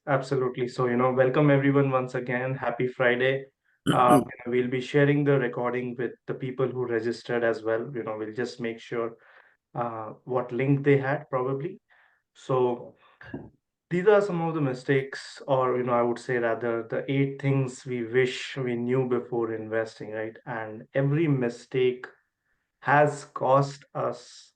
absolutely. So, welcome everyone once again. Happy Friday. We'll be sharing the recording with the people who registered as well. We'll just make sure what link they had probably. So, these are some of the mistakes, or, I would say rather the 8 things we wish we knew before investing, right? And every mistake has cost us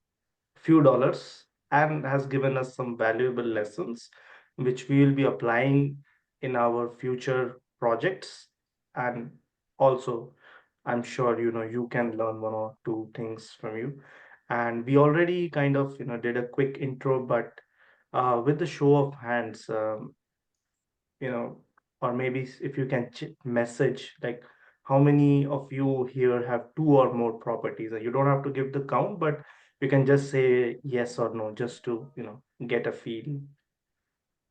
few dollars and has given us some valuable lessons which we will be applying in our future projects. And also, I'm sure you can learn one or two things from you. And we already kind of did a quick intro, but with the show of hands, you know or maybe if you can message, like, how many of you here have two or more properties? You don't have to give the count, but you can just say yes or no, just to get a feel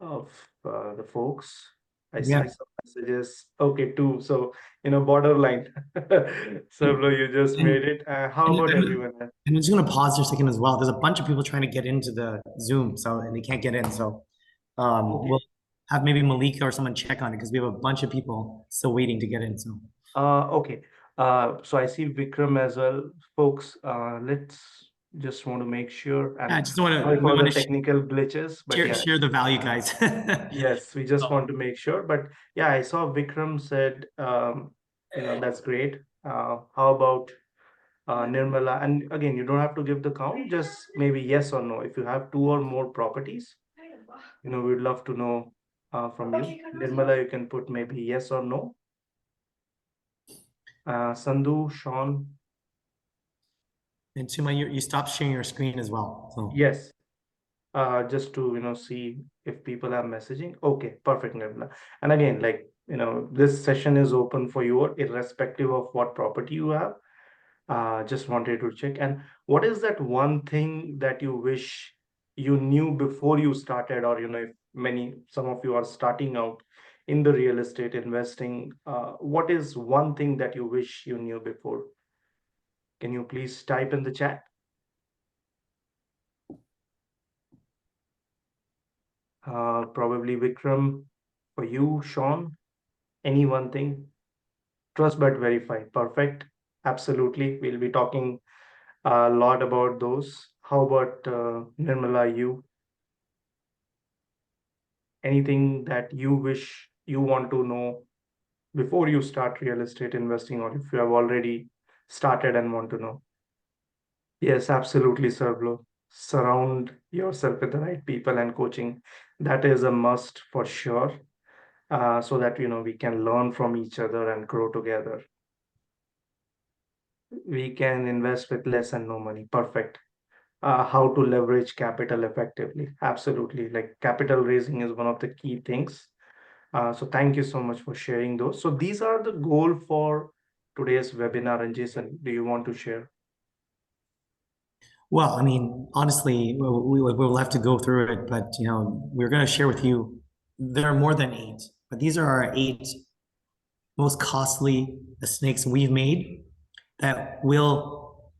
of the folks. I Yeah, see some messages. Okay, two. So borderline. So and, bro, you just made it. How and about I'm, everyone else? and I'm just gonna pause for a second as well. There's a bunch of people trying to get into the Zoom, so and they can't get in. So we'll Okay. have maybe Malika or someone check on it because we have a bunch of people still waiting to get in. So Okay. So I see Vikram as well. Folks, let's just want to make sure, yeah, I and just want sorry to we for want the to technical glitches, but share yeah, share the value, guys. yes, we just So, want to make sure. But yeah, I saw Vikram said, that's great. How about Nirmala? And again, you don't have to give the count, just maybe yes or no. If you have two or more properties, we'd love to know from you. Nirmala, you can put maybe yes or no. Sandhu, Sean, and Suma, you stopped sharing your screen as well. So yes. Just to see if people are messaging. Okay, perfect, Nirmala. And again, like, this session is open for you irrespective of what property you have. Just wanted to check. And what is that one thing that you wish you knew before you started, or if some of you are starting out in the real estate investing, what is one thing that you wish you knew before? Can you please type in the chat? Probably Vikram, for you, Sean, any one thing. Trust but verify. Perfect. Absolutely. We'll be talking a lot about those. How about Nirmala, you? Anything that you wish you want to know before you start real estate investing, or if you have already started and want to know? Yes, absolutely, Sarblo. Surround yourself with the right people and coaching. That is a must for sure. So that we can learn from each other and grow together. We can invest with less and no money. Perfect. How to leverage capital effectively. Absolutely. Like, capital raising is one of the key things. So thank you so much for sharing those. So these are the goal for today's webinar. And Jason, do you want to share? well, I mean, honestly, we'll have to go through it, but we're going to share with you. There are more than eight, but these are our eight most costly snakes we've made that will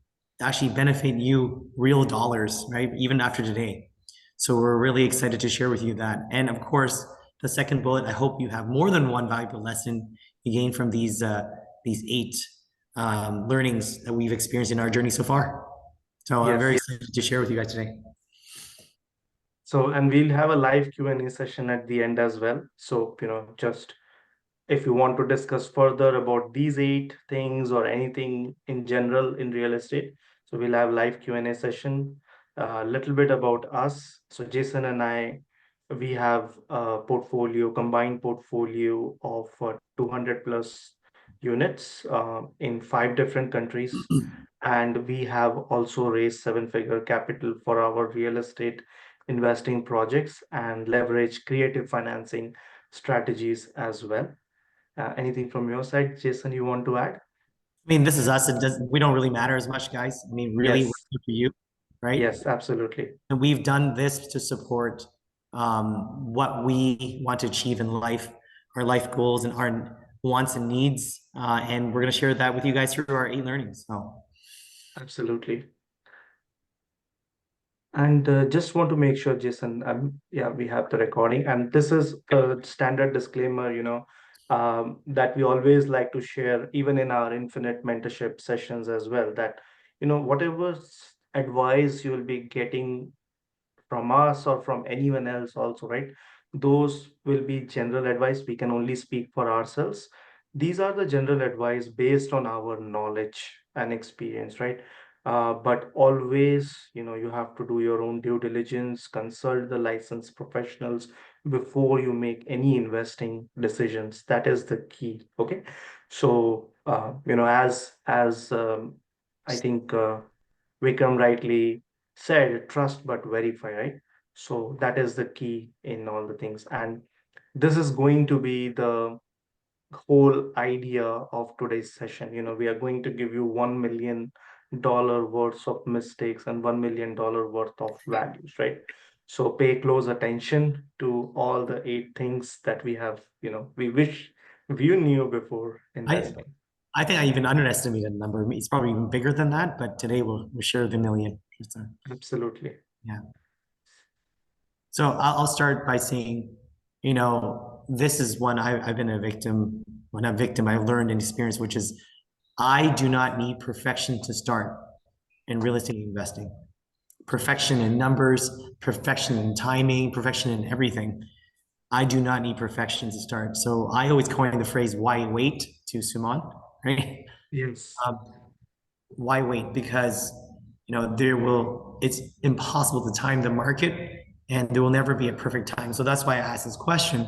actually benefit you real dollars, right? Even after today. So we're really excited to share with you that. And of course, the second bullet, I hope you have more than one valuable lesson you gain from these eight learnings that we've experienced in our journey so far. So I'm very Yes. excited to share with you guys today. So, and we'll have a live Q&A session at the end as well. So, just if you want to discuss further about these 8 things or anything in general in real estate, so we'll have live Q&A session. A little bit about us. So Jason and I, we have a combined portfolio of 200 plus units in 5 different countries. And we have also raised 7-figure capital for our real estate investing projects and leverage creative financing strategies as well. Anything from your side, Jason, you want to add? I mean, this is us. We don't really matter as much, guys. I mean, really, we're Yes, here for you, right? yes, absolutely. And we've done this to support what we want to achieve in life, our life goals and our wants and needs. And we're going to share that with you guys through our 8 learnings. So Absolutely. And just want to make sure, Jason, yeah, we have the recording, and this is a standard disclaimer, that we always like to share, even in our infinite mentorship sessions as well, that, whatever advice you'll be getting from us or from anyone else also, right? Those will be general advice. We can only speak for ourselves. These are the general advice based on our knowledge and experience, right? But always, you have to do your own due diligence, consult the licensed professionals before you make any investing decisions. That is the key. Okay. So, as I think Vikram rightly said, trust but verify, right? So that is the key in all the things. And this is going to be the whole idea of today's session. We are going to give you $1 million worth of mistakes and $1 million worth of values, right? So pay close attention to all the 8 things that we have, we wish you knew before I investing. I think I even underestimated the number. It's probably even bigger than that, but today we'll share the million. So, Absolutely. yeah. So I'll start by saying, this is one I've been a victim. When I'm a victim, I've learned and experienced, which is I do not need perfection to start in real estate investing. Perfection in numbers, perfection in timing, perfection in everything. I do not need perfection to start. So I always coin the phrase "why wait" to Suman, right? Yes. Um, why wait? Because it's impossible to time the market, and there will never be a perfect time. So that's why I asked this question.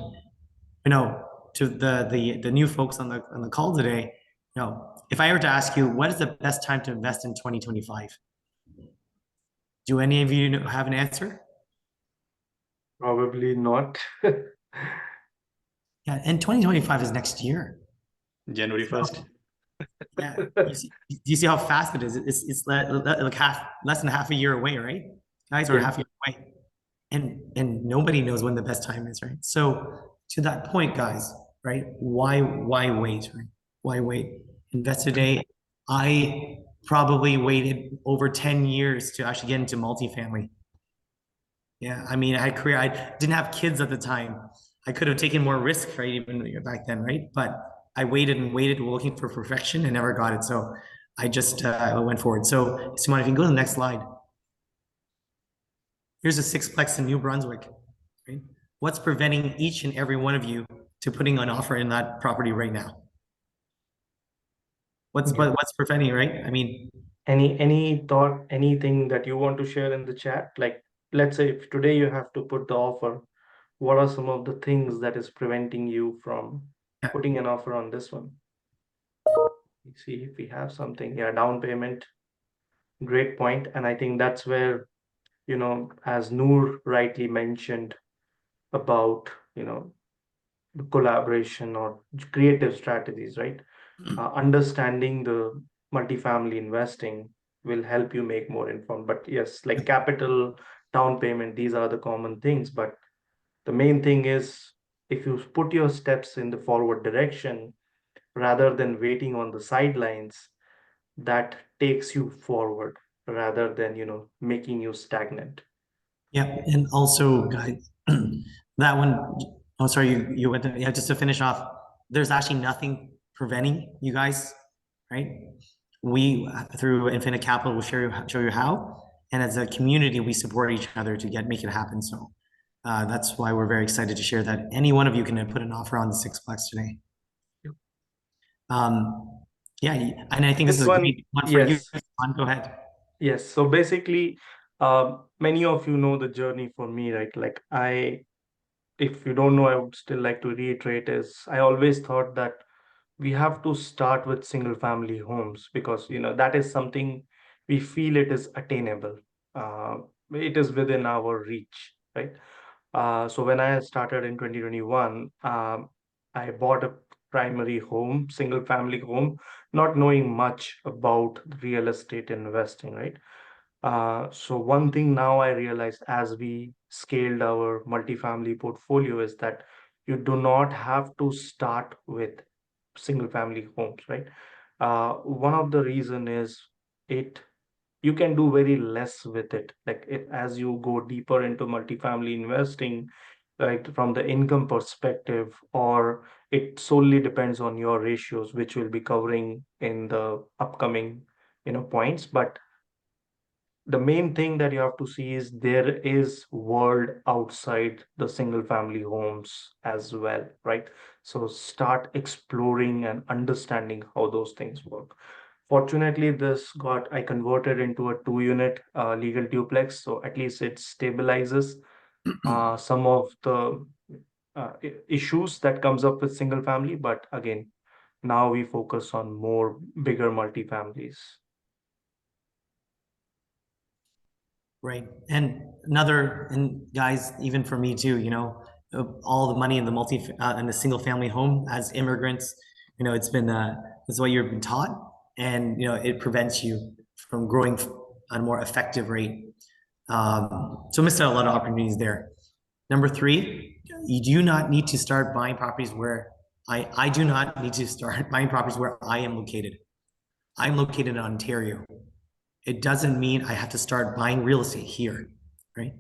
You know, to the new folks on the call today. If I were to ask you, what is the best time to invest in 2025? Do any of you have an answer? Probably not. Yeah, and 2025 is next year. January 1st. Yeah, do you see how fast it is? It's like less than half a year away, right? Guys, or Yeah. half a year away, and nobody knows when the best time is, right? So to that point, guys, right? Why wait, right? Why wait? Invest today. I probably waited over 10 years to actually get into multifamily. Yeah, I mean, I had career. I didn't have kids at the time. I could have taken more risk, right? Even back then, right? But I waited and waited, looking for perfection, and never got it. So I just went forward. So, Simon, if you can go to the next slide. Here's a sixplex in New Brunswick. Right? What's preventing each and every one of you to putting an offer in that property right now? Yeah. What's preventing, right? I mean, Any thought, anything that you want to share in the chat? Like, let's say if today you have to put the offer, what are some of the things that is preventing you from yeah, putting an offer on this one? Let's see if we have something. Yeah, down payment. Great point. And I think that's where, as Noor rightly mentioned about, the collaboration or creative strategies, right? Understanding the multifamily investing will help you make more informed. But yes, like capital, down payment, these are the common things. But the main thing is if you put your steps in the forward direction rather than waiting on the sidelines, that takes you forward rather than, making you stagnant. yeah, and also, guys, that one. Oh, sorry, you went. Yeah, just to finish off, there's actually nothing preventing you guys, right? We through Infinite Capital will show you how, and as a community, we support each other to make it happen. So that's why we're very excited to share that any one of you can put an offer on the sixplex today. Um, yeah, and I think this This is a one, great one for you. yes, Go ahead. yes. So basically, many of you know the journey for me, right? Like if you don't know, I would still like to reiterate is I always thought that we have to start with single family homes because that is something we feel it is attainable. uh, it is within our reach, right? So when I started in 2021, I bought a primary home, single family home, not knowing much about real estate investing, right? So one thing now I realized as we scaled our multifamily portfolio is that you do not have to start with single family homes, right? One of the reason is it you can do very less with it. Like as you go deeper into multifamily investing, like from the income perspective, or it solely depends on your ratios, which we'll be covering in the upcoming, points. But the main thing that you have to see is there is world outside the single family homes as well, right? So start exploring and understanding how those things work. Fortunately, this got I converted into a 2 unit legal duplex, so at least it stabilizes some of the issues that comes up with single family. But again, now we focus on more bigger multifamilies. Right. And another, and guys, even for me too, all the money in the in the single family home as immigrants, it's what you've been taught, and it prevents you from growing at a more effective rate. So missed out a lot of opportunities there. Number three, you do not need to start buying properties where I do not need to start buying properties where I am located. I'm located in Ontario. It doesn't mean I have to start buying real estate here, right?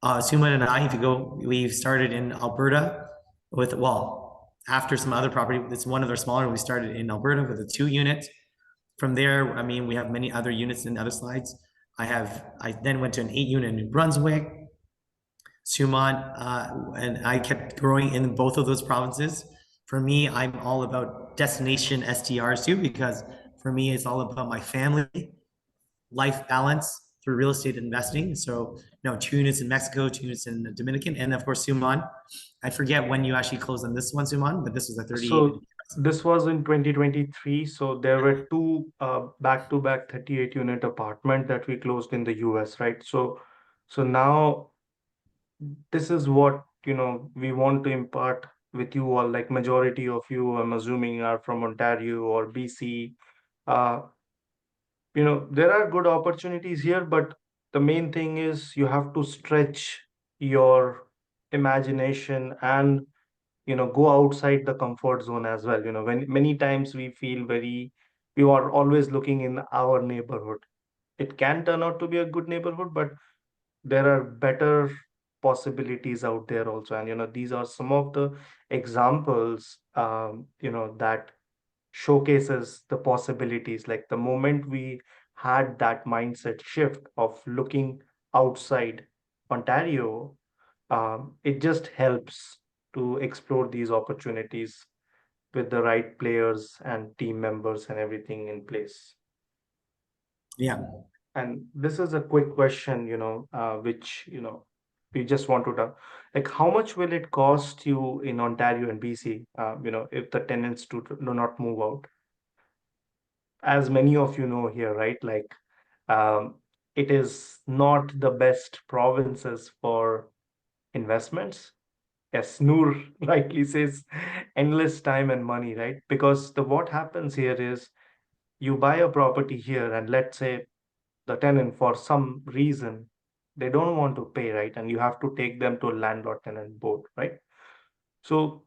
Suman and I, if you go, we've started in Alberta with, well, after some other property, it's one of their smaller, we started in Alberta with a 2 unit. From there, I mean, we have many other units in other slides. I then went to an 8 unit in New Brunswick, Suman, and I kept growing in both of those provinces. For me, I'm all about destination STRs too, because for me, it's all about my family life balance through real estate investing. So, 2 units in Mexico, 2 units in the Dominican, and of course, Suman. I forget when you actually closed on this one, Suman, but this was a 38 So unit. this was in 2023. So there were two back-to-back 38 unit apartment that we closed in the US, right? So now this is what, we want to impart with you all. Like majority of you, I'm assuming, are from Ontario or BC. Uh, there are good opportunities here, but the main thing is you have to stretch your imagination and go outside the comfort zone as well. When many times we are always looking in our neighborhood. It can turn out to be a good neighborhood, but there are better possibilities out there also. And these are some of the examples that showcases the possibilities. Like the moment we had that mindset shift of looking outside Ontario, it just helps to explore these opportunities with the right players and team members and everything in place. Yeah. And this is a quick question, which, we just want to know, like, how much will it cost you in Ontario and BC, if the tenants do not move out? As many of you know here, right? Like, um, it is not the best provinces for investments. Yes, Noor rightly says endless time and money, right? Because the what happens here is you buy a property here, and let's say the tenant, for some reason, they don't want to pay, right? And you have to take them to a landlord tenant board, right? So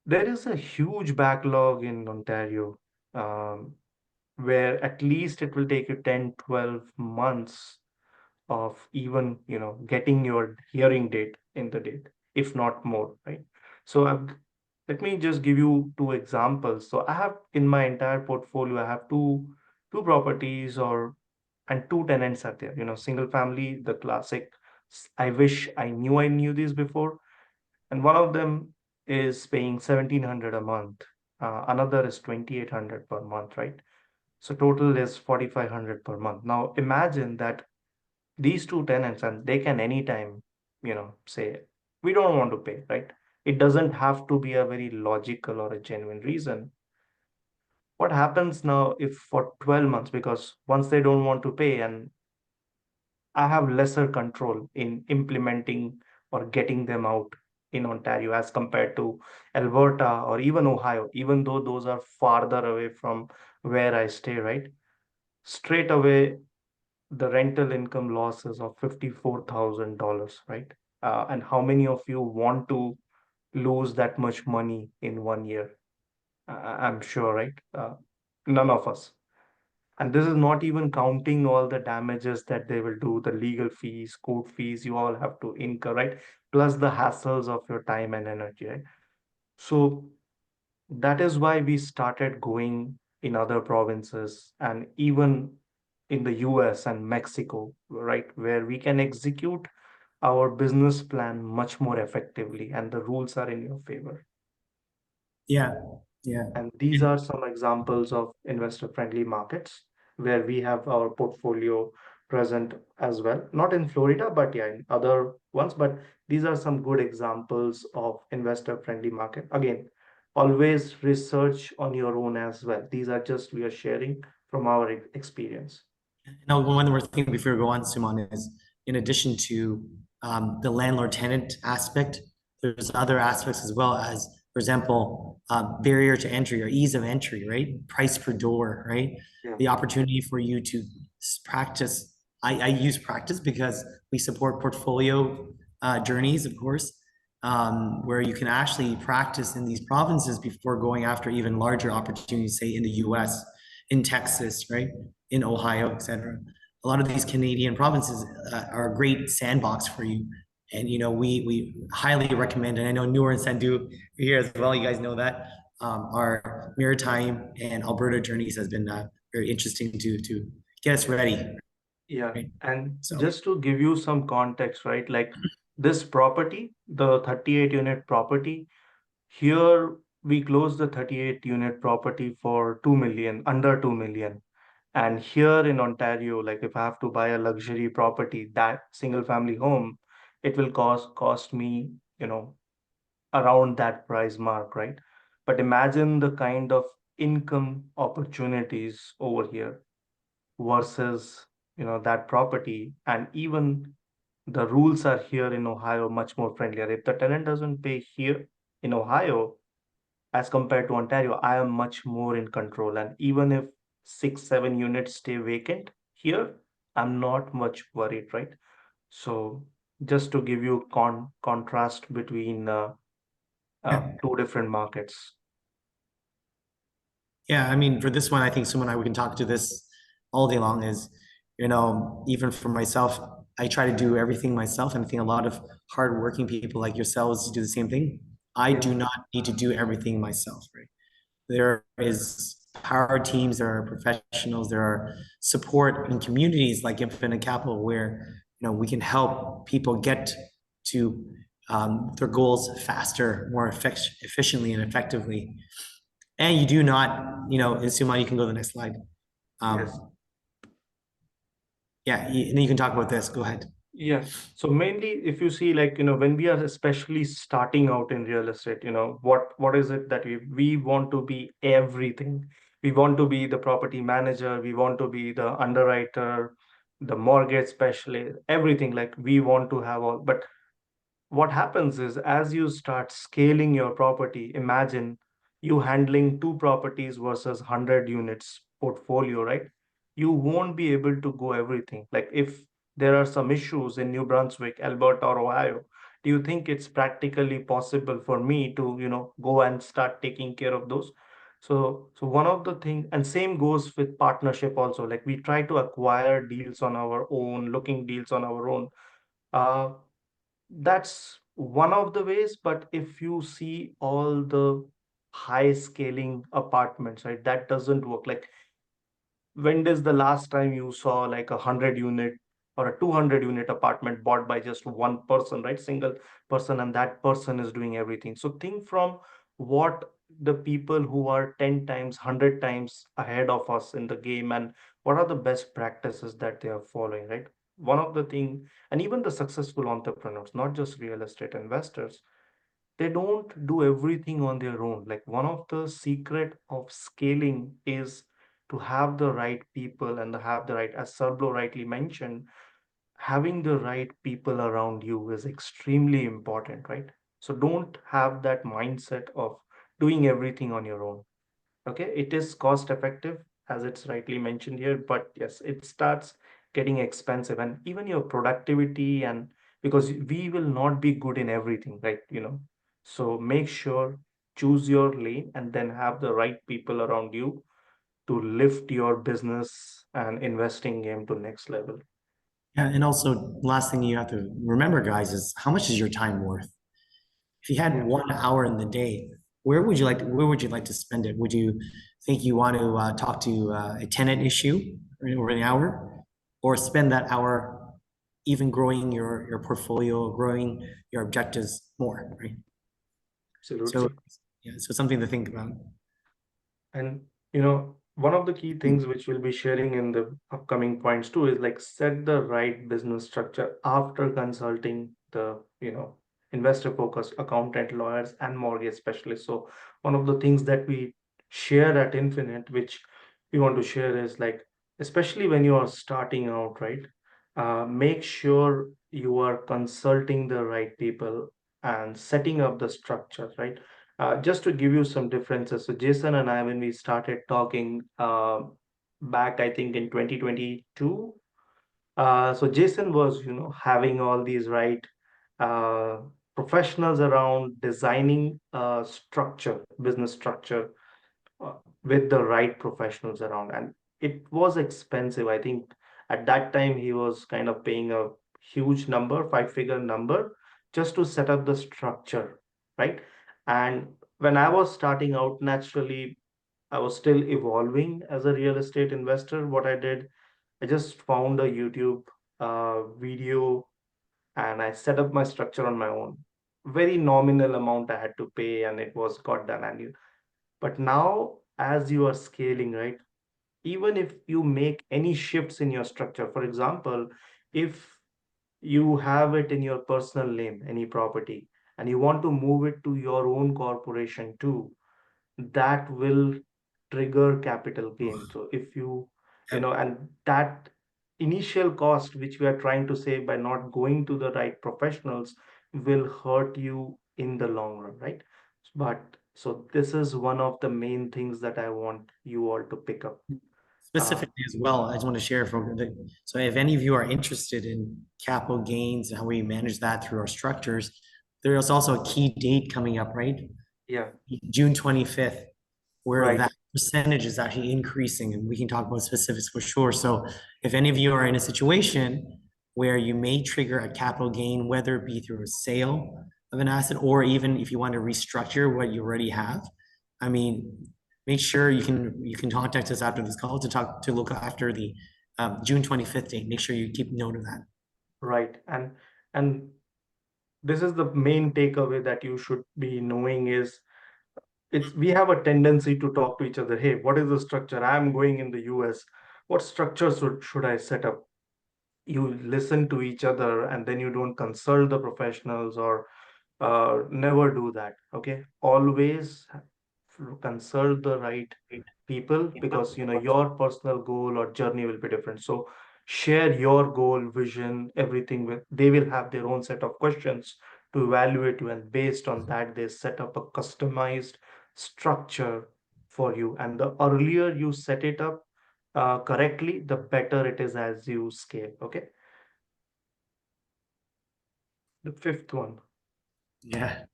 there is a huge backlog in Ontario, um, where at least it will take you 10, 12 months of even getting your hearing date in the date, if not more, right? So let me just give you two examples. So I have in my entire portfolio, I have two properties, or and two tenants are there. Single family, the classic. I wish I knew this before. And one of them is paying 1,700 a month. Another is 2,800 per month, right? So total is 4,500 per month. Now imagine that these two tenants, and they can anytime, say, we don't want to pay, right? It doesn't have to be a very logical or a genuine reason. What happens now if for 12 months, because once they don't want to pay, and I have lesser control in implementing or getting them out in Ontario as compared to Alberta or even Ohio, even though those are farther away from where I stay, right? Straight away, the rental income losses of $54,000, right? And how many of you want to lose that much money in one year? I'm sure, right? None of us. And this is not even counting all the damages that they will do, the legal fees, court fees you all have to incur, right? Plus the hassles of your time and energy, right? So that is why we started going in other provinces and even in the US and Mexico, right? Where we can execute our business plan much more effectively and the rules are in your favor. Yeah, yeah. And these And are some examples of investor-friendly markets where we have our portfolio present as well. Not in Florida, but yeah, in other ones. But these are some good examples of investor-friendly market. Again, always research on your own as well. These are just we are sharing from our experience. now, one more thing before we go on, Suman, is in addition to the landlord-tenant aspect, there's other aspects as well as, for example, barrier to entry or ease of entry, right? Price per door, right? Yeah. The opportunity for you to practice. I use practice because we support portfolio journeys, of course, where you can actually practice in these provinces before going after even larger opportunities, say in the US, in Texas, right? In Ohio, etc. A lot of these Canadian provinces are a great sandbox for you. And we highly recommend, and I know Noor and Sandhu here as well. You guys know that our maritime and Alberta journeys has been very interesting to get us ready. Yeah. Right? And So just to give you some context, right? Like this property, the 38 unit property, here we closed the 38 unit property for 2 million, under 2 million. And here in Ontario, like if I have to buy a luxury property, that single family home, it will cost me, around that price mark, right? But imagine the kind of income opportunities over here versus, that property. And even the rules are here in Ohio much more friendlier. If the tenant doesn't pay here in Ohio, as compared to Ontario, I am much more in control. And even if 6, 7 units stay vacant here, I'm not much worried, right? So just to give you contrast between yeah, two different markets. yeah. I mean, for this one, I think Sue and I we can talk to this all day long. Is even for myself, I try to do everything myself, and I think a lot of hardworking people like yourselves do the same thing. I Yeah. do not need to do everything myself, right? There is power teams, there are professionals, there are support in communities like Infinite Capital where we can help people get to their goals faster, more efficiently and effectively. And you do not, in Suma, you can go to the next slide. Yes. Um, yeah, and then you can talk about this. Go ahead. Yeah. So mainly if you see like, when we are especially starting out in real estate, what is it that we want to be everything. We want to be the property manager, we want to be the underwriter, the mortgage specialist, everything like we want to have all. But what happens is as you start scaling your property, imagine you handling two properties versus 100 units portfolio, right? You won't be able to go everything. Like if there are some issues in New Brunswick, Alberta, or Ohio, do you think it's practically possible for me to, go and start taking care of those? So one of the thing, and same goes with partnership also. Like we try to acquire deals on our own, looking deals on our own. Uh, that's one of the ways, but if you see all the high scaling apartments, right, that doesn't work. Like when is the last time you saw like 100 unit or a 200 unit apartment bought by just one person, right? Single person, and that person is doing everything. So think from what the people who are 10 times, 100 times ahead of us in the game, and what are the best practices that they are following, right? One of the thing, and even the successful entrepreneurs, not just real estate investors, they don't do everything on their own. Like one of the secret of scaling is to have the right people and have the right, as Sarblo rightly mentioned, having the right people around you is extremely important, right? So don't have that mindset of doing everything on your own. Okay, it is cost effective as it's rightly mentioned here, but yes, it starts getting expensive, and even your productivity, and because we will not be good in everything, right? So make sure choose your lane and then have the right people around you to lift your business and investing game to next level. Yeah, and also last thing you have to remember, guys, is how much is your time worth? If you had Yeah, 1 hour in the day, where would you like to spend it? Would you think you want to talk to a tenant issue over an hour, or spend that hour even growing your portfolio, growing your objectives more, right? So absolutely. yeah, so something to think about. And one of the key things which we'll be sharing in the upcoming points too is like set the right business structure after consulting the, investor focused accountant, lawyers, and mortgage specialists. So one of the things that we share at Infinite, which we want to share is like, especially when you are starting out, right? Make sure you are consulting the right people and setting up the structure, right? Just to give you some differences, so Jason and I, when we started talking back, I think in 2022, so Jason was, having all these right uh, professionals around designing structure, business structure uh, with the right professionals around. And it was expensive. I think at that time he was kind of paying a huge number, five-figure number, just to set up the structure, right? And when I was starting out, naturally, I was still evolving as a real estate investor. What I did, I just found a YouTube video and I set up my structure on my own. Very nominal amount I had to pay, and it was got done. And but now, as you are scaling, right, even if you make any shifts in your structure, for example, if you have it in your personal name, any property, and you want to move it to your own corporation too, that will trigger capital gain. So if and that initial cost which we are trying to save by not going to the right professionals will hurt you in the long run, right? But so this is one of the main things that I want you all to pick up. Uh, Specifically as well, I just want to share so if any of you are interested in capital gains and how we manage that through our structures, there is also a key date coming up, right? yeah, June 25th, where right, that percentage is actually increasing, and we can talk about specifics for sure. So if any of you are in a situation where you may trigger a capital gain, whether it be through a sale of an asset or even if you want to restructure what you already have, I mean, make sure you can contact us after this call to look after the June 25th date. Make sure you keep note of that. right. And this is the main takeaway that you should be knowing is it's we have a tendency to talk to each other. Hey, what is the structure? I'm going in the US. What structure should I set up? You listen to each other and then you don't consult the professionals or never do that. Okay, always consult the right people, because your personal goal or journey will be different. So share your goal, vision, everything with they will have their own set of questions to evaluate you, and based on that they set up a customized structure for you. And the earlier you set it up correctly, the better it is as you scale. Okay, the fifth one. Yeah.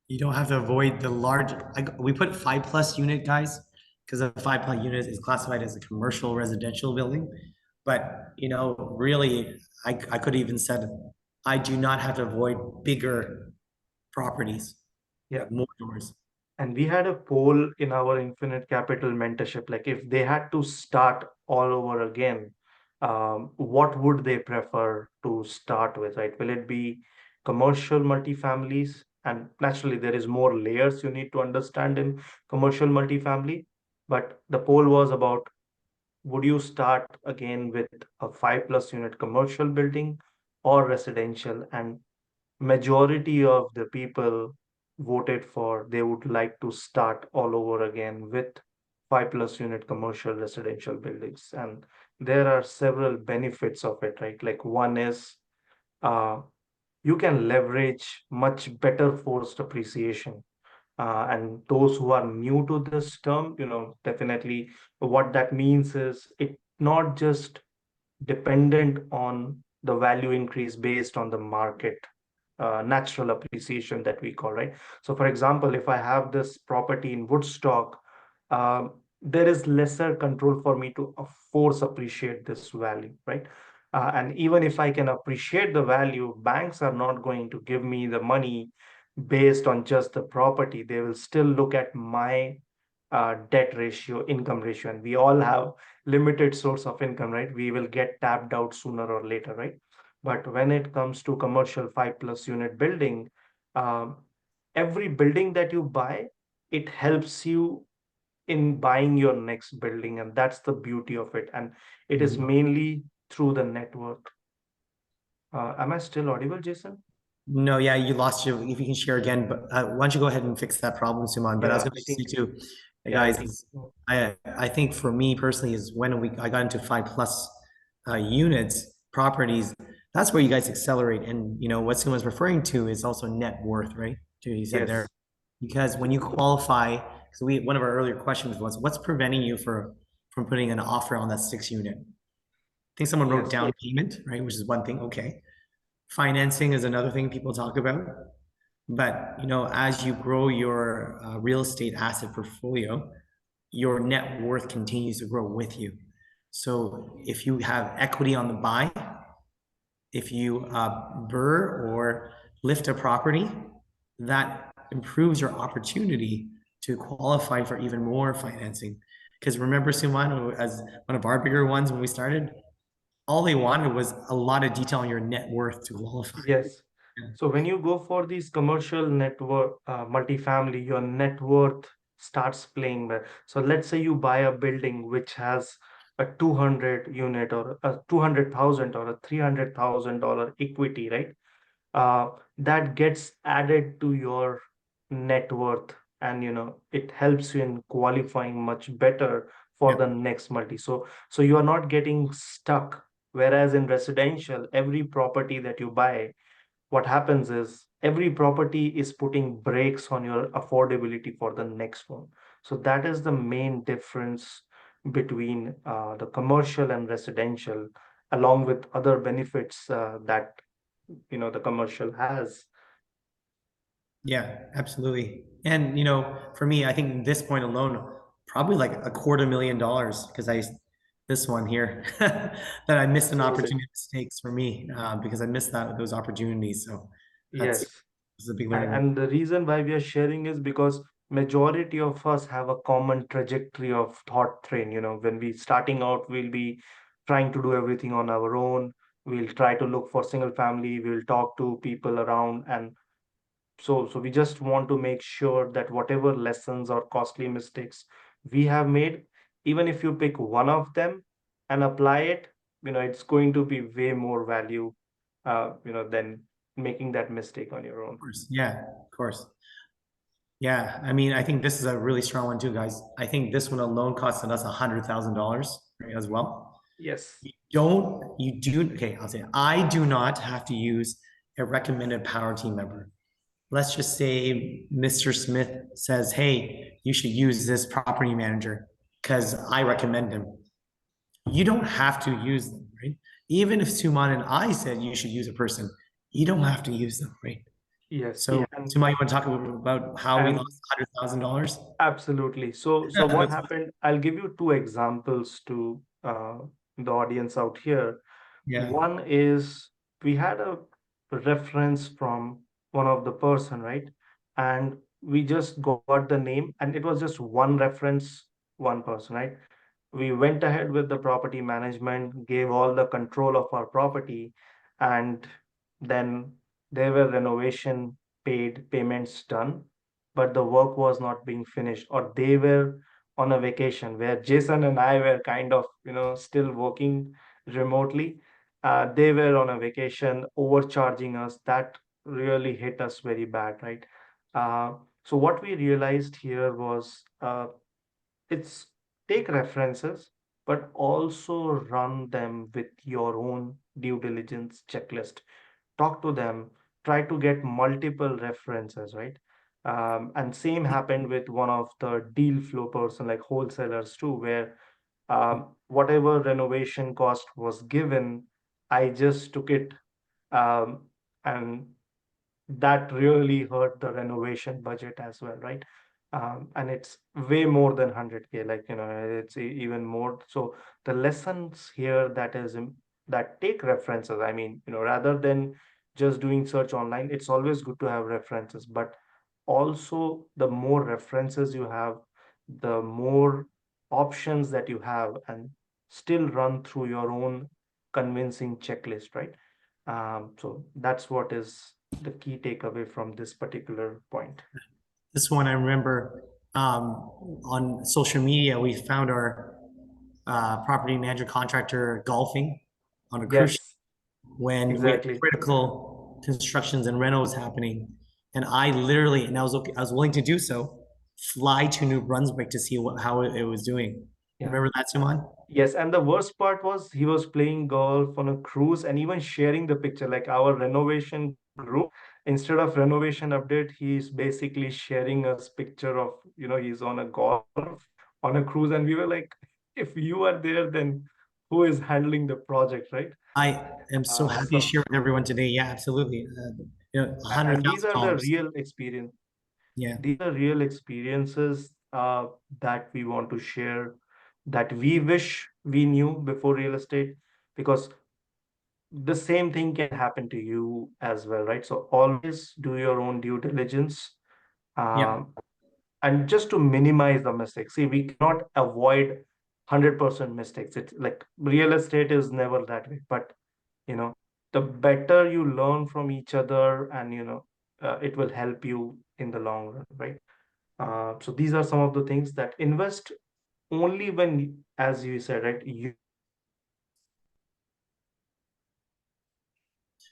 You don't have to avoid the large, like we put 5+ unit, guys, because a 5+ unit is classified as a commercial residential building. But really, I could even said I do not have to avoid bigger properties, Yeah. like more doors. And we had a poll in our Infinite Capital mentorship, like if they had to start all over again, what would they prefer to start with, right? Will it be commercial multifamilies? And naturally, there is more layers you need to understand in commercial multifamily. But the poll was about, would you start again with a 5+ unit commercial building or residential? And majority of the people voted for they would like to start all over again with 5+ unit commercial residential buildings. And there are several benefits of it, right? Like one is uh, you can leverage much better forced appreciation. And those who are new to this term, definitely what that means is it not just dependent on the value increase based on the market natural appreciation that we call, right? So for example, if I have this property in Woodstock, um, there is lesser control for me to force appreciate this value, right? And even if I can appreciate the value, banks are not going to give me the money based on just the property. They will still look at my debt ratio, income ratio, and we all have limited source of income, right? We will get tapped out sooner or later, right? But when it comes to commercial 5+ unit building, um, every building that you buy, it helps you in buying your next building, and that's the beauty of it. And it is Mhm. mainly through the network. Am I still audible, Jason? No, yeah, you lost you. If you can share again, but why don't you go ahead and fix that problem, Suman? But I was Yeah, going I to say think. too, Yeah, I guys, think. I think for me personally is when I got into 5+ units properties. That's where you guys accelerate, and what Suman's referring to is also net worth, right? Too, he said there Yes, because when you qualify, because we one of our earlier questions was what's preventing you from putting an offer on that 6 unit? I think someone wrote yes, down payment, right, which is one thing. Okay, financing is another thing people talk about. But as you grow your real estate asset portfolio, your net worth continues to grow with you. So if you have equity on the buy, if you BRRRR or lift a property, that improves your opportunity to qualify for even more financing. Because remember, Suman, as one of our bigger ones when we started, all they wanted was a lot of detail on your net worth to qualify. yes. Yeah. So when you go for these commercial network, multifamily, your net worth starts playing there. So let's say you buy a building which has a 200 unit or a 200,000 or a $300,000 equity, right? That gets added to your net worth, and it helps you in qualifying much better for the Yep. next multi. So you are not getting stuck. Whereas in residential, every property that you buy, what happens is every property is putting brakes on your affordability for the next one. So that is the main difference between the commercial and residential, along with other benefits that the commercial has. Yeah, absolutely. And for me, I think this point alone, probably like $250,000 because this one here that I missed an Absolutely. opportunity mistakes for me because I missed those opportunities. So that's Yes. a big And, learning. and the reason why we are sharing is because majority of us have a common trajectory of thought train. When we starting out, we'll be trying to do everything on our own. We'll try to look for single family. We'll talk to people around, and so we just want to make sure that whatever lessons or costly mistakes we have made, even if you pick one of them and apply it, it's going to be way more value, than making that mistake on your Of own. course. Yeah, of course. Yeah, I mean, I think this is a really strong one too, guys. I think this one alone costed us $100,000 right, as well. Yes, You do, okay, I'll say, I do not have to use a recommended power team member. Let's just say Mr. Smith says, hey, you should use this property manager because I recommend him. You don't have to use them, right? Even if Suman and I said you should use a person, you don't have to use them, right? yes, So, and Suman, you want to talk about how we and lost $100,000? absolutely. So what happened? I'll give you two examples to the audience out here. Yeah, One is we had a reference from one of the person, right? And we just got the name, and it was just one reference, one person, right? We went ahead with the property management, gave all the control of our property, and then there were renovation payments done, but the work was not being finished, or they were on a vacation where Jason and I were kind of, still working remotely. They were on a vacation, overcharging us. That really hit us very bad, right? So what we realized here was it's take references, but also run them with your own due diligence checklist. Talk to them, try to get multiple references, right? And same happened with one of the deal flow person, like wholesalers too, where whatever renovation cost was given, I just took it, um, and that really hurt the renovation budget as well, right? and it's way more than 100K, like it's even more. So the lessons here that take references, I mean, rather than just doing search online, it's always good to have references, but also the more references you have, the more options that you have, and still run through your own convincing checklist, right? So that's what is the key takeaway from this particular point. This one I remember on social media, we found our property manager contractor golfing on a cruise ship Yes, when we had exactly. critical constructions and renos happening. And I literally, and I was okay, I was willing to do so, fly to New Brunswick to see how it was doing. You Yeah. remember that, Suman? Yes, and the worst part was he was playing golf on a cruise and even sharing the picture, like our renovation room. Instead of renovation update, he's basically sharing us picture of, he's on a golf on a cruise, and we were like, if you are there, then who is handling the project, right? I am so happy to So, share with everyone today. Yeah, absolutely. hundred and these thousand are the dollars. real experience. Yeah, These are real experiences that we want to share, that we wish we knew before real estate, because the same thing can happen to you as well, right? So always do your own due diligence, yeah. um, and just to minimize the mistakes. See, we cannot avoid 100% mistakes. It's like real estate is never that way, but you know, the better you learn from each other, and it will help you in the long run, right? So these are some of the things that invest only when, as you said, right? You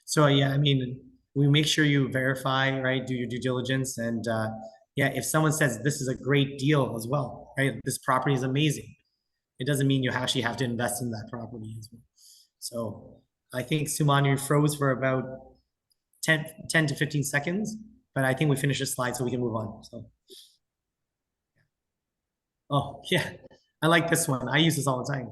So yeah, I mean, we make sure you verify, right? Do your due diligence, and yeah, if someone says this is a great deal as well, right? This property is amazing. It doesn't mean you actually have to invest in that property as well. So I think Suman, you froze for about 10 to 15 seconds, but I think we finished the slide so we can move on. So, oh yeah, I like this one. I use this all the time.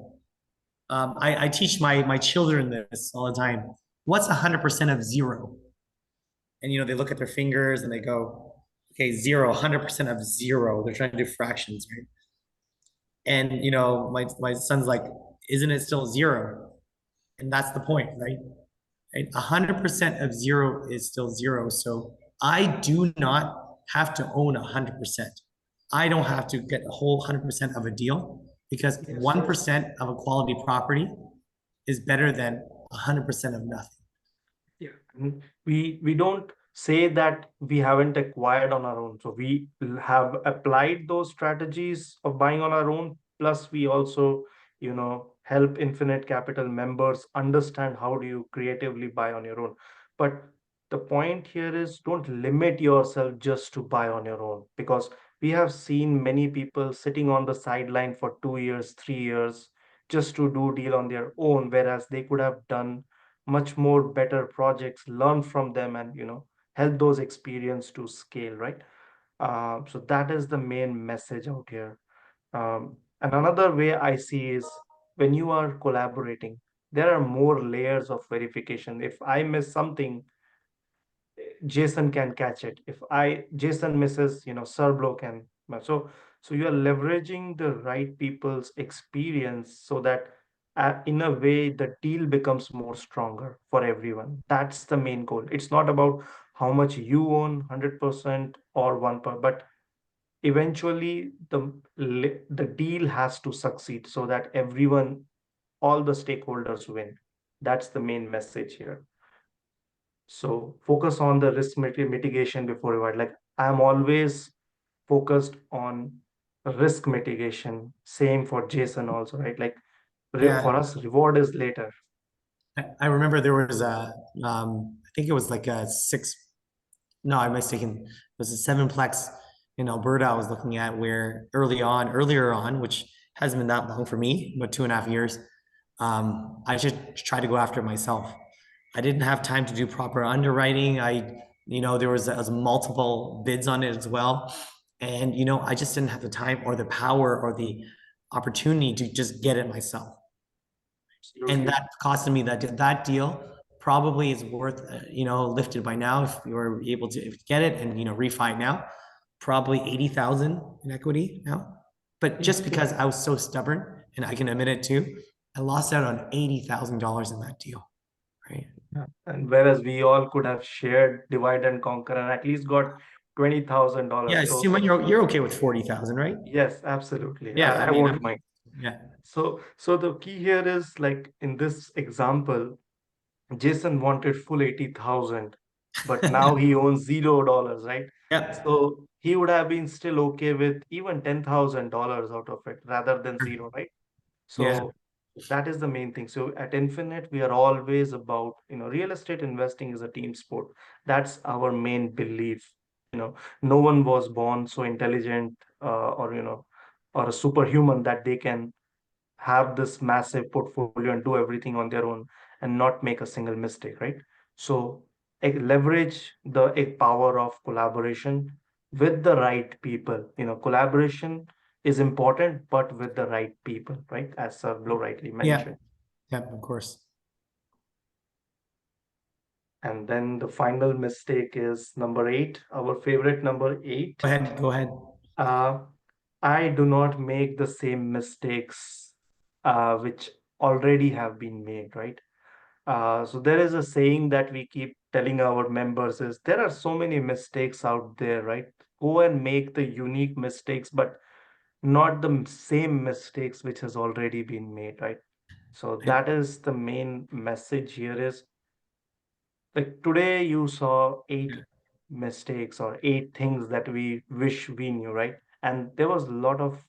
I teach my children this all the time. What's 100% of zero? And they look at their fingers and they go, okay, zero, 100% of zero. They're trying to do fractions, right? And my son's like, isn't it still zero? And that's the point, right? 100% of zero is still zero. So I do not have to own 100%. I don't have to get a whole 100% of a deal because Yes. 1% of a quality property is better than 100% of nothing. Yeah. We don't say that we haven't acquired on our own. So we have applied those strategies of buying on our own. Plus, we also, help Infinite Capital members understand how do you creatively buy on your own. But the point here is, don't limit yourself just to buy on your own, because we have seen many people sitting on the sideline for 2 years, 3 years, just to do deal on their own, whereas they could have done much more better projects, learn from them, and help those experience to scale, right? So that is the main message out here. And another way I see is, when you are collaborating, there are more layers of verification. If I miss something, Jason can catch it. If Jason misses, Serblo can. So you are leveraging the right people's experience, so that in a way the deal becomes more stronger for everyone. That's the main goal. It's not about how much you own, 100% or 1%, but eventually the deal has to succeed so that everyone, all the stakeholders win. That's the main message here. So focus on the risk mitigation before reward. Like, I'm always focused on risk mitigation. Same for Jason also, right? Like, Yeah, for us, reward is later. I remember there was I think it was like a six. No, I'm mistaken. It was a sevenplex in Alberta I was looking at where earlier on, which hasn't been that long for me, about 2.5 years, I should try to go after it myself. I didn't have time to do proper underwriting. There was multiple bids on it as well. And, I just didn't have the time or the power or the opportunity to just get it myself. And Absolutely. that costed me that deal probably is worth lifted by now if we were able to get it and refi it now. probably 80,000 in equity now. But just Okay. because I was so stubborn, and I can admit it too, I lost out on $80,000 in that deal, right? Yeah. And whereas we all could have shared, divide and conquer, and at least got Yeah, $20,000. So you're okay with 40,000, right? yes, absolutely. Yeah, I I mean, won't mind. yeah, So the key here is like in this example, Jason wanted full 80,000, but now he owns $0, right? yeah, So he would have been still okay with even $10,000 out of it rather than zero, right? yeah, So that is the main thing. So at Infinite, we are always about, real estate investing is a team sport. That's our main belief. No one was born so intelligent, or a superhuman that they can have this massive portfolio and do everything on their own and not make a single mistake, right? So leverage the power of collaboration with the right people. Collaboration is important, but with the right people, right? As Sir Blow rightly yeah, mentioned. yeah, of course. And then the final mistake is number eight, our favorite number eight. Go ahead. Uh, I do not make the same mistakes which already have been made, right? So there is a saying that we keep telling our members is there are so many mistakes out there, right? Go and make the unique mistakes, but not the same mistakes which has already been made, right? So I- that is the main message here is like today you saw eight mistakes or eight things that we wish we knew, right? And there was a lot of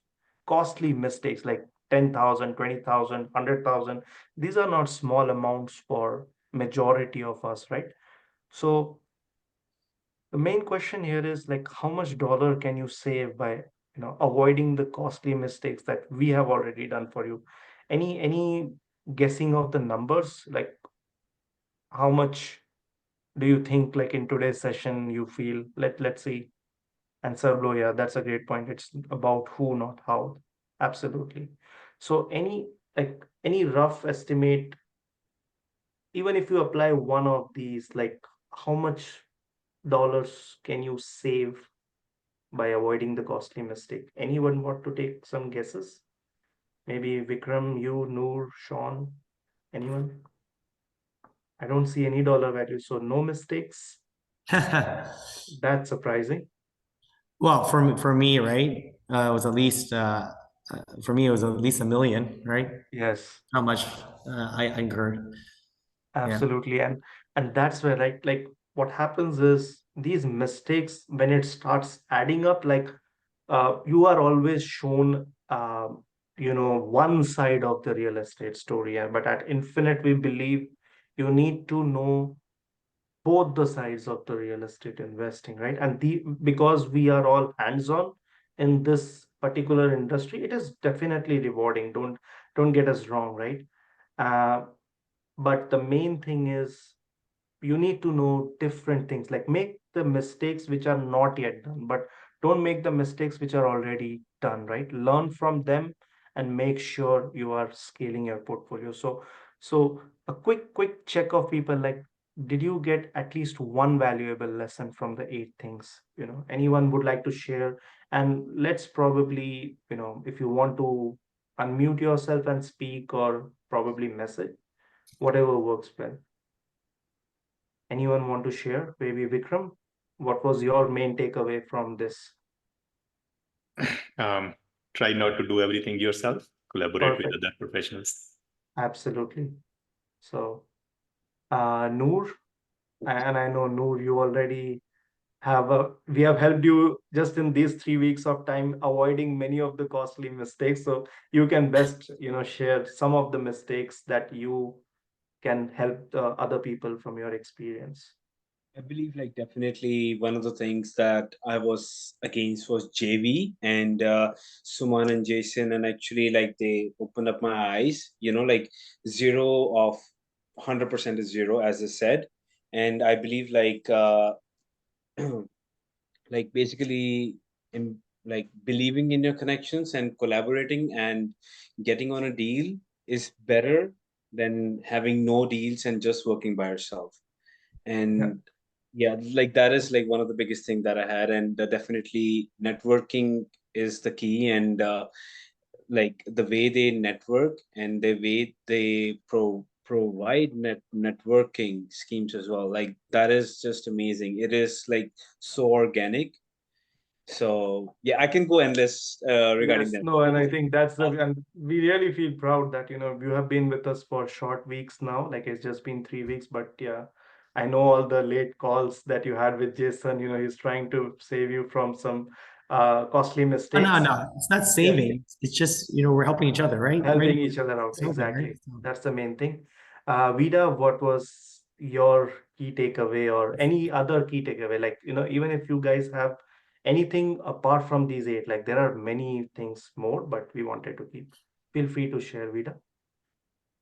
costly mistakes like 10,000, 20,000, 100,000. These are not small amounts for majority of us, right? So the main question here is like how much dollar can you save by avoiding the costly mistakes that we have already done for you? Any guessing of the numbers, like how much do you think like in today's session you feel let's see. And Sir Blow, yeah, that's a great point. It's about who, not how. Absolutely. So any rough estimate, even if you apply one of these, like how much dollars can you save by avoiding the costly mistake? Anyone want to take some guesses? Maybe Vikram, you, Noor, Sean, anyone? I don't see any dollar value, so no mistakes. That's surprising. Well, for me, right, it was at least for me it was at least 1 million, right? Yes. How much I incurred. Yeah, Absolutely. And that's where like what happens is these mistakes when it starts adding up, like you are always shown one side of the real estate story. But at Infinite, we believe you need to know both the sides of the real estate investing, right? And the because we are all hands-on in this particular industry, it is definitely rewarding. Don't get us wrong, right? Uh, but the main thing is you need to know different things, like make the mistakes which are not yet done, but don't make the mistakes which are already done, right? Learn from them and make sure you are scaling your portfolio. So a quick check of people, like did you get at least one valuable lesson from the eight things? Anyone would like to share? And let's probably, if you want to unmute yourself and speak or probably message, whatever works well. Anyone want to share? Maybe Vikram, what was your main takeaway from this? Um, Try not to do everything yourself. Collaborate with Perfect. other professionals. Absolutely. So, Noor, and I know Noor, you already we have helped you just in these 3 weeks of time avoiding many of the costly mistakes. So you can best, share some of the mistakes that you can help other people from your experience. I believe like definitely one of the things that I was against was JV and Suman and Jason, and actually like they opened up my eyes. Like zero of 100% is zero, as I said, and I believe like basically in like believing in your connections and collaborating and getting on a deal is better than having no deals and just working by yourself. Yeah. And Yeah, like that is like one of the biggest thing that I had, and definitely networking is the key, and like the way they network and the way they provide networking schemes as well. Like that is just amazing. It is like so organic. So yeah, I can go endless regarding Yes, that. no, and I think that's the, and we really feel proud that, you have been with us for short weeks now, like it's just been 3 weeks, but yeah, I know all the late calls that you had with Jason, he's trying to save you from some costly Oh, no, mistakes. no, it's not Yeah, saving. It's just, we're helping each other, right? Right. helping each other out. It's helping, right? Exactly. So, That's the main thing. Vida, what was your key takeaway or any other key takeaway? Like, even if you guys have anything apart from these eight, like there are many things more, but we wanted to keep. Feel free to share, Vida.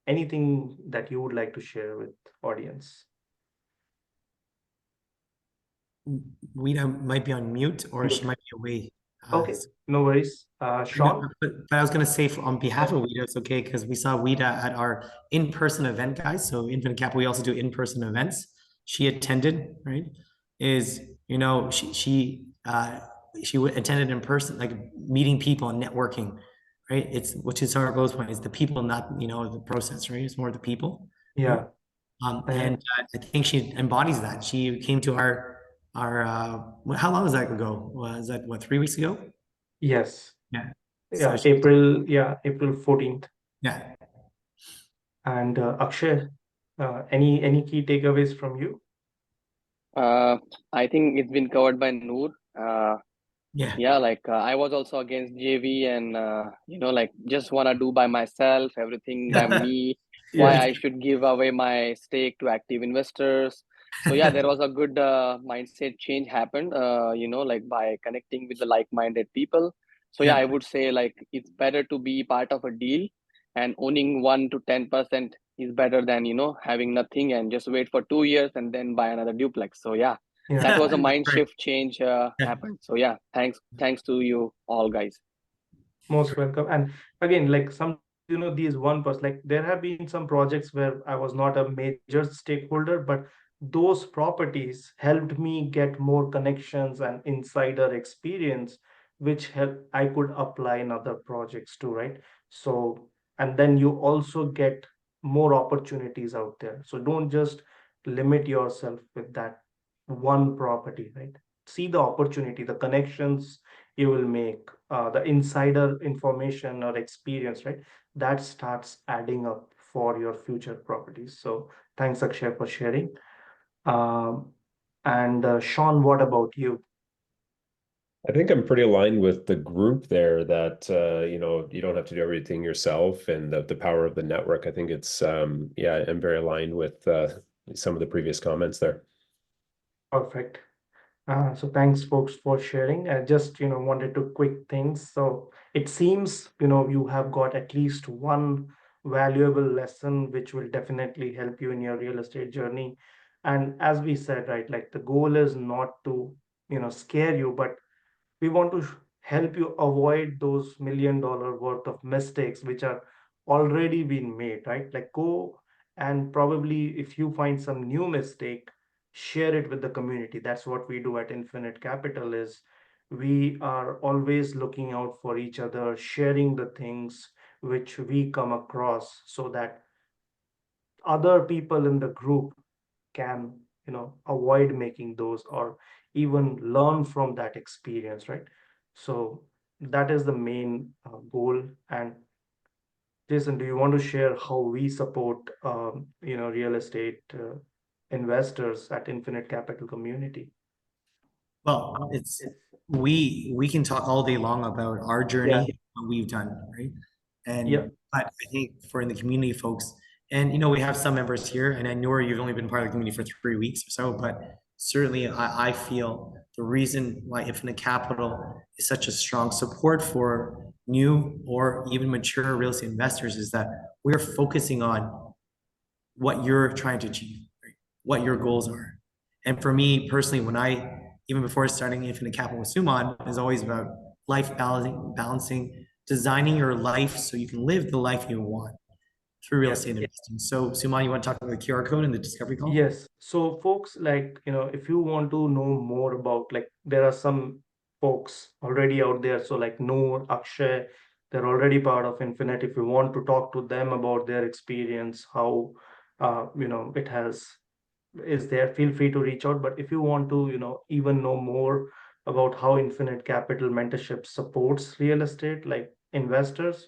Anything that you would like to share with audience. Rita might be on mute or she Mute. might be away. Okay, no worries. No, Sean? but I was going to say on behalf Yeah. of WIDA, it's okay because we saw WIDA at our in-person event, guys. So Infinite Cap, we also do in-person events. She attended, right? Is she attended in person, like meeting people and networking, right? It's which is our Rose point is the people, not the process, right? It's more the people, right? Yeah. And I think she embodies that. She came to our how long was that ago? Was that what 3 weeks ago? Yes. Yeah. So Yeah, April 14th. yeah. And Akshay, any key takeaways from you? Uh, I think it's been covered by Noor. Yeah. Yeah, like I was also against JV and like just wanna do by myself, everything by me. Why Yes. I should give away my stake to active investors. So yeah, there was a good mindset change happened. Like by connecting with the like-minded people. So yeah, Yeah. I would say like it's better to be part of a deal, and owning 1 to 10% is better than having nothing and just wait for 2 years and then buy another duplex. So yeah, Yeah. that was a mind Right. shift change Yeah. happened. So yeah, thanks to you all guys. Most welcome. And again, like these one person, like there have been some projects where I was not a major stakeholder, but those properties helped me get more connections and insider experience, which I could apply in other projects too, right? So, and then you also get more opportunities out there. So don't just limit yourself with that one property, right? See the opportunity, the connections you will make, the insider information or experience, right? That starts adding up for your future properties. So thanks, Akshay, for sharing. Um, and Sean, what about you? I think I'm pretty aligned with the group there that you don't have to do everything yourself and the power of the network. I think it's yeah, I'm very aligned with some of the previous comments there. Perfect. So thanks, folks, for sharing. I just, wanted to quick things. So it seems, you have got at least one valuable lesson which will definitely help you in your real estate journey. And as we said, right, like the goal is not to, scare you, but we want to help you avoid those $1 million worth of mistakes which are already been made, right? Like go and probably if you find some new mistake, share it with the community. That's what we do at Infinite Capital is we are always looking out for each other, sharing the things which we come across so that other people in the group can avoid making those or even learn from that experience, right? So that is the main goal. And Jason, do you want to share how we support real estate investors at Infinite Capital Community? Well, we can talk all day long about our Yeah. journey, what we've done, right? Yeah. But I think for in the community folks, and we have some members here, and I know you've only been part of the community for 3 weeks or so, but certainly I feel the reason why Infinite Capital is such a strong support for new or even mature real estate investors is that we're focusing on what you're trying to achieve, right? What your goals are. And for me personally, when even before starting Infinite Capital with Suman, is always about life balancing, designing your life so you can live the life you want. through real Yeah, estate yeah. investing. So Suman, you want to talk about the QR code and the discovery call? Yes. So folks, like, if you want to know more about, like, there are some folks already out there. So like Noor, Akshay, they're already part of Infinite. If you want to talk to them about their experience, how, it is there, feel free to reach out. But if you want to, even know more about how Infinite Capital Mentorship supports real estate, like investors,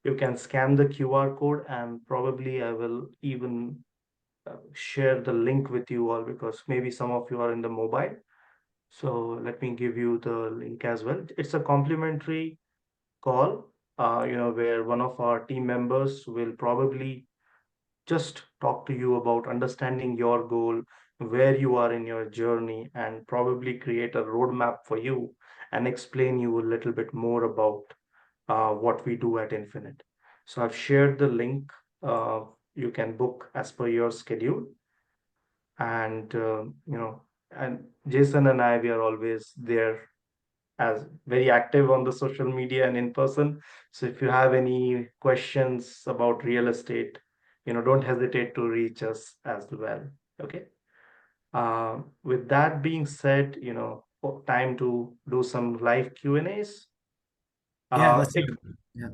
you can scan the QR code, and probably I will even share the link with you all, because maybe some of you are in the mobile. So let me give you the link as well. It's a complimentary call, where one of our team members will probably just talk to you about understanding your goal, where you are in your journey, and probably create a roadmap for you and explain you a little bit more about what we do at Infinite. So I've shared the link. You can book as per your schedule. And and Jason and I, we are always there, as very active on the social media and in person. So if you have any questions about real estate, don't hesitate to reach us as well. Okay. With that being said, time to do some live Q&As. Yeah, let's do It it.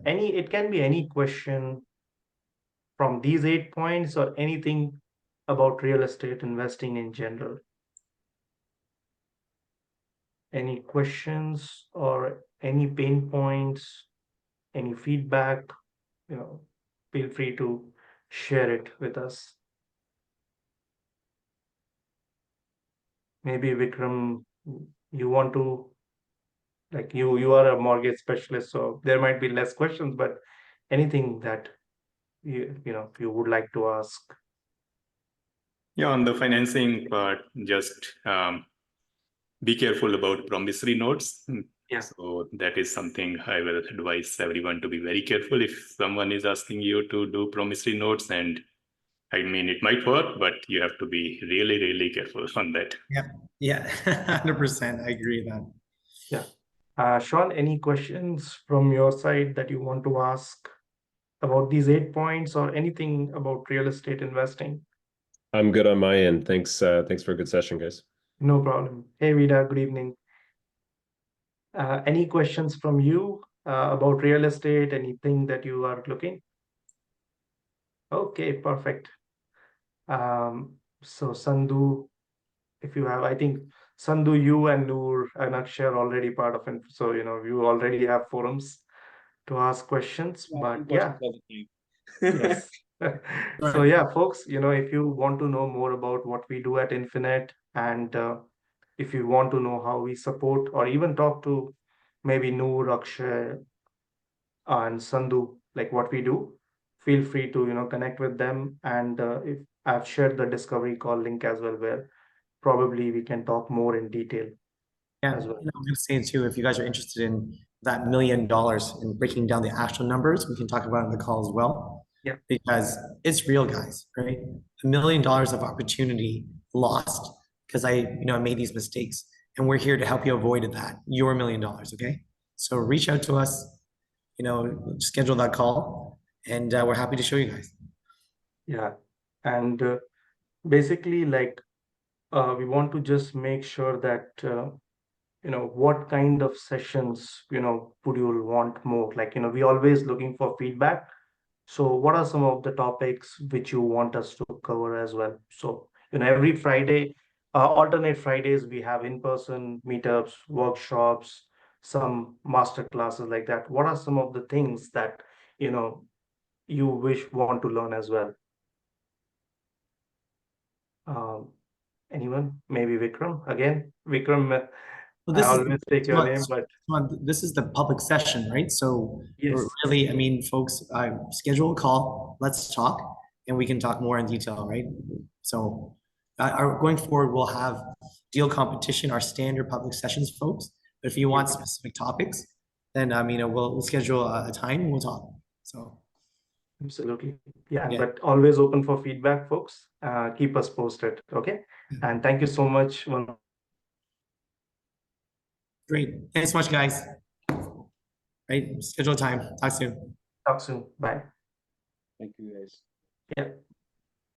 Yeah. it can be any question from these 8 points, or anything about real estate investing in general. Any questions or any pain points, any feedback, you know, feel free to share it with us. Maybe Vikram, you want to, like, you are a mortgage specialist, so there might be less questions, but anything that you would like to ask. Yeah, on the financing part, just be careful about promissory notes. Yeah. So that is something I will advise everyone to be very careful. If someone is asking you to do promissory notes, and I mean, it might work, but you have to be really, really careful on that. Yeah, 100%. I agree with that. Yeah. Sean, any questions from your side that you want to ask about these 8 points, or anything about real estate investing? I'm good on my end. Thanks for a good session, guys. No problem. Hey, Vida, good evening. Any questions from you about real estate, anything that you are looking? Okay, perfect. So Sandhu, if you have, I think Sandhu, you and Noor and Akshay are already part of it. So, you already have forums to ask questions, but yeah, yes. So yeah, folks, if you want to know more about what we do at Infinite, and if you want to know how we support, or even talk to maybe Noor, Akshay, and Sandhu, like what we do, feel free to, connect with them. And if I've shared the discovery call link as well, where probably we can talk more in detail Yeah, as well. and I was going to say too, if you guys are interested in that $1 million and breaking down the actual numbers, we can talk about it on the call as well. Yeah. Because it's real, guys, right? $1 million of opportunity lost because I made these mistakes, and we're here to help you avoid that. Your $1 million, okay? So reach out to us, schedule that call, and we're happy to show you guys. Yeah. And basically, like, we want to just make sure that what kind of sessions would you want more, like, we always looking for feedback. So what are some of the topics which you want us to cover as well? So every Friday, alternate Fridays, we have in-person meetups, workshops, some master classes like that. What are some of the things that you want to learn as well? um, Anyone? Maybe Vikram again. Vikram, Well, I this is always take your name, but this is the public session, right? So yes. really, I mean, folks, schedule a call. Let's talk, and we can talk more in detail, right? So, going forward, we'll have deal competition, our standard public sessions, folks. But if you want specific topics, then we'll schedule a time and we'll talk. So. Absolutely. Yeah, Yeah. but always open for feedback, folks. Keep us posted. Okay. And thank you so much. Great. Thanks so much, guys. Right. Schedule time. Talk soon. Talk soon. Bye. Thank you, guys. Yeah.